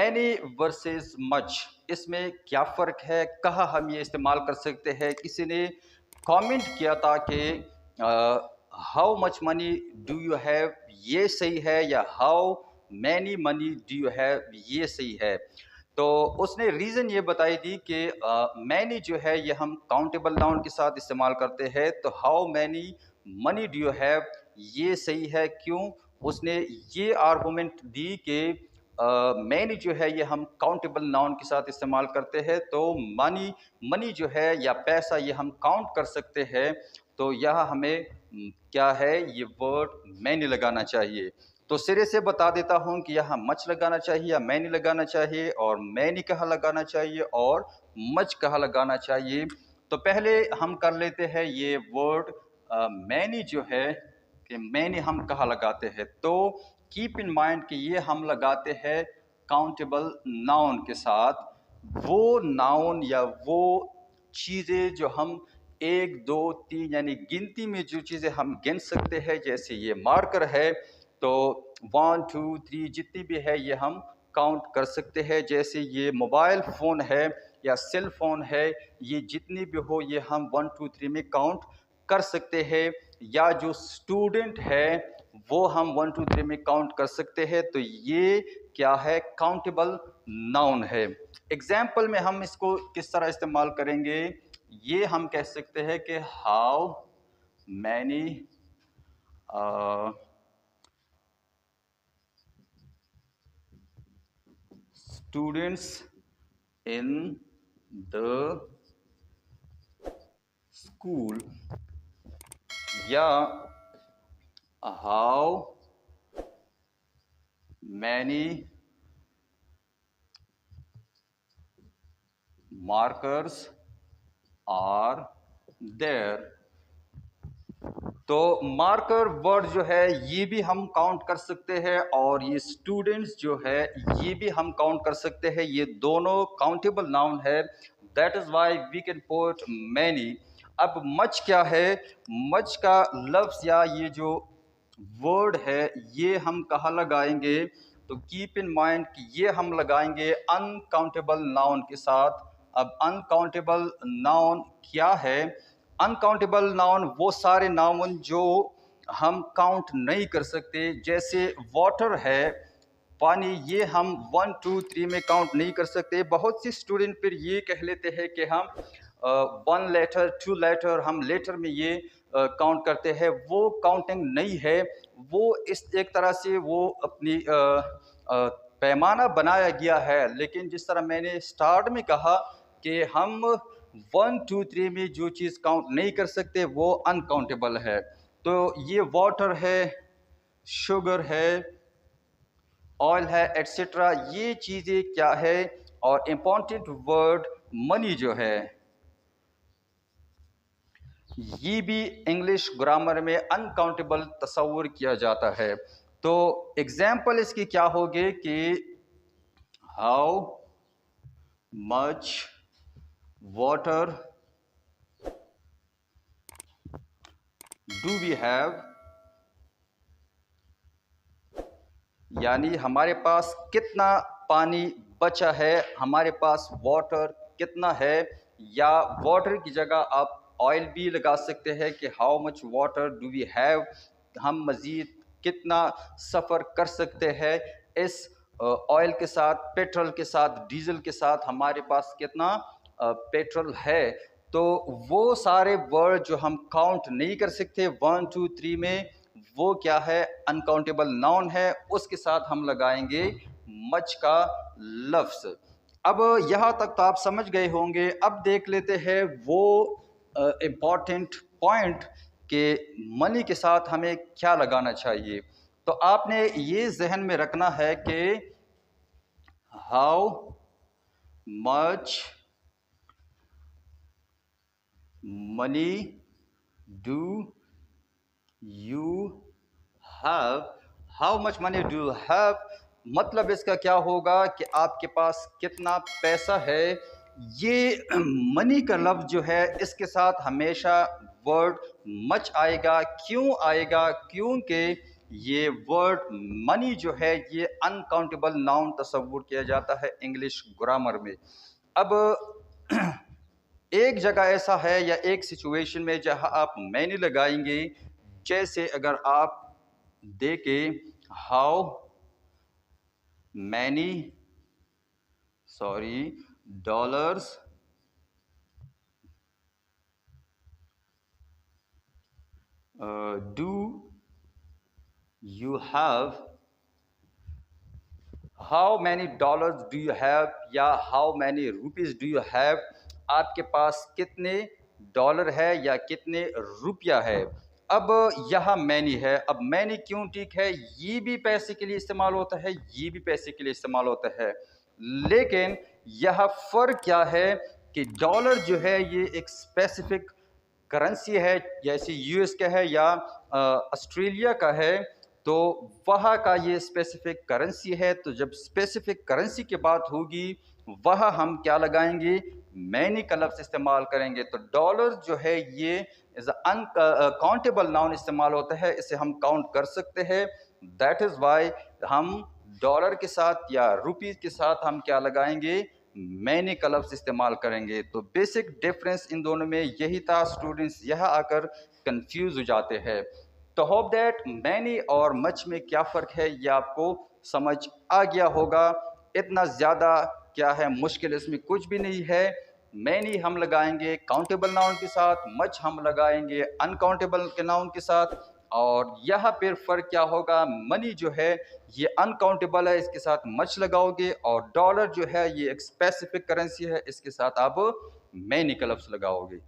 Many versus much, इसमें क्या फ़र्क है, कहाँ हम ये इस्तेमाल कर सकते हैं। किसी ने कमेंट किया था कि how much money do you have, ये सही है, या how many money do you have, ये सही है। तो उसने रीज़न ये बताई थी कि मैनी जो है ये हम काउंटेबल नाउन के साथ इस्तेमाल करते हैं, तो how many money do you have ये सही है। क्यों? उसने ये आर्गूमेंट दी कि मैनी जो है ये हम काउंटेबल नाउन के साथ इस्तेमाल करते हैं, तो मनी मनी जो है या पैसा ये हम काउंट कर सकते हैं, तो यह हमें क्या है, ये वर्ड मैनी लगाना चाहिए। तो सिरे से बता देता हूँ कि यहाँ मच लगाना चाहिए या मैनी लगाना चाहिए, और मैनी कहाँ लगाना चाहिए और मच कहाँ लगाना चाहिए। तो पहले हम कर लेते हैं ये वर्ड मैनी जो है कि मैनी हम कहाँ लगाते हैं। तो कीप इन माइंड कि ये हम लगाते हैं काउंटेबल नाउन के साथ। वो नाउन या वो चीज़ें जो हम 1 2 3 यानी गिनती में जो चीज़ें हम गिन सकते हैं, जैसे ये मार्कर है तो 1 2 3 जितनी भी है ये हम काउंट कर सकते हैं। जैसे ये मोबाइल फ़ोन है या सेल फ़ोन है, ये जितनी भी हो ये हम 1 2 3 में काउंट कर सकते हैं। या जो स्टूडेंट है वो हम 1 2 3 में काउंट कर सकते हैं। तो ये क्या है, काउंटेबल नाउन है। एग्जाम्पल में हम इसको किस तरह इस्तेमाल करेंगे, ये हम कह सकते हैं कि how many students in the school, या how many markers are there। तो मार्कर वर्ड जो है ये भी हम काउंट कर सकते हैं, और ये स्टूडेंट्स जो है ये भी हम काउंट कर सकते हैं। ये दोनों काउंटेबल नाउन है, that is why we can put many. अब मच क्या है, मच का लफ्ज़ या ये जो वर्ड है ये हम कहाँ लगाएंगे, तो कीप इन माइंड कि ये हम लगाएंगे अनकाउंटेबल नाउन के साथ। अब अनकाउंटेबल नाउन क्या है, अनकाउंटेबल नाउन वो सारे नाउन जो हम काउंट नहीं कर सकते। जैसे वाटर है, पानी, ये हम 1 2 3 में काउंट नहीं कर सकते। बहुत सी स्टूडेंट फिर ये कह लेते हैं कि हम 1 लेटर 2 लेटर हम लेटर में ये काउंट करते हैं। वो काउंटिंग नहीं है, वो इस एक तरह से वो अपनी पैमाना बनाया गया है। लेकिन जिस तरह मैंने स्टार्ट में कहा कि हम 1 2 3 में जो चीज़ काउंट नहीं कर सकते वो अनकाउंटेबल है। तो ये वाटर है, शुगर है, ऑयल है, एट्सेट्रा, ये चीज़ें क्या है। और इम्पॉर्टेंट वर्ड मनी जो है ये भी इंग्लिश ग्रामर में अनकाउंटेबल तस्वुर किया जाता है। तो एग्जाम्पल इसकी क्या होगी कि how much water do we have, यानी हमारे पास कितना पानी बचा है, हमारे पास वाटर कितना है। या वाटर की जगह आप ऑयल भी लगा सकते हैं कि how much water do we have, हम मज़ीद कितना सफ़र कर सकते हैं इस ऑयल के साथ, पेट्रोल के साथ, डीजल के साथ, हमारे पास कितना पेट्रोल है। तो वो सारे वर्ड जो हम काउंट नहीं कर सकते 1 2 3 में, वो क्या है, अनकाउंटेबल नाउन है। उसके साथ हम लगाएंगे मच का लफ्ज़। अब यहाँ तक तो आप समझ गए होंगे। अब देख लेते हैं वो इम्पॉर्टेंट पॉइंट कि मनी के साथ हमें क्या लगाना चाहिए। तो आपने ये जहन में रखना है कि how much money do you have, how much money do you have, मतलब इसका क्या होगा कि आपके पास कितना पैसा है। ये मनी का लफ्ज़ जो है इसके साथ हमेशा वर्ड मच आएगा। क्यों आएगा? क्योंकि ये वर्ड मनी जो है ये अनकाउंटेबल नाउन तस्वुर किया जाता है इंग्लिश ग्रामर में। अब एक जगह ऐसा है या एक सिचुएशन में जहां आप मैनी लगाएंगे, जैसे अगर आप देखें how many dollars do you have, how many dollars do you have या how many rupees do you have, आपके पास कितने डॉलर है या कितने रुपया है। अब यहाँ मैनी है, अब मैनी क्यों ठीक है, ये भी पैसे के लिए इस्तेमाल होता है, ये भी पैसे के लिए इस्तेमाल होता है, लेकिन यह फ़र्क क्या है कि डॉलर जो है ये एक स्पेसिफिक करेंसी है, जैसे यूएस का है या ऑस्ट्रेलिया का है, तो वहाँ का ये स्पेसिफिक करेंसी है। तो जब स्पेसिफिक करेंसी की बात होगी वहाँ हम क्या लगाएंगे, मैनी का लफ्ज़ इस्तेमाल करेंगे। तो डॉलर जो है ये इज अनकाउंटेबल नाउन इस्तेमाल होता है, इसे हम काउंट कर सकते हैं। दैट इज़ वाई हम डॉलर के साथ या रुपीज़ के साथ हम क्या लगाएंगे, मैनी का लफ्ज़ इस्तेमाल करेंगे। तो बेसिक डिफरेंस इन दोनों में यही था। स्टूडेंट्स यहाँ आकर कंफ्यूज हो जाते हैं। तो होप दैट मैनी और मच में क्या फ़र्क है ये आपको समझ आ गया होगा। इतना ज़्यादा क्या है मुश्किल इसमें कुछ भी नहीं है। मैनी हम लगाएंगे काउंटेबल नाउन के साथ, मच हम लगाएंगे अनकाउंटेबल के नाउन के साथ। और यहाँ पर फ़र्क क्या होगा, मनी जो है ये अनकाउंटेबल है, इसके साथ मच लगाओगे, और डॉलर जो है ये एक स्पेसिफिक करेंसी है, इसके साथ आप मैनी का लफ्ज़ लगाओगे।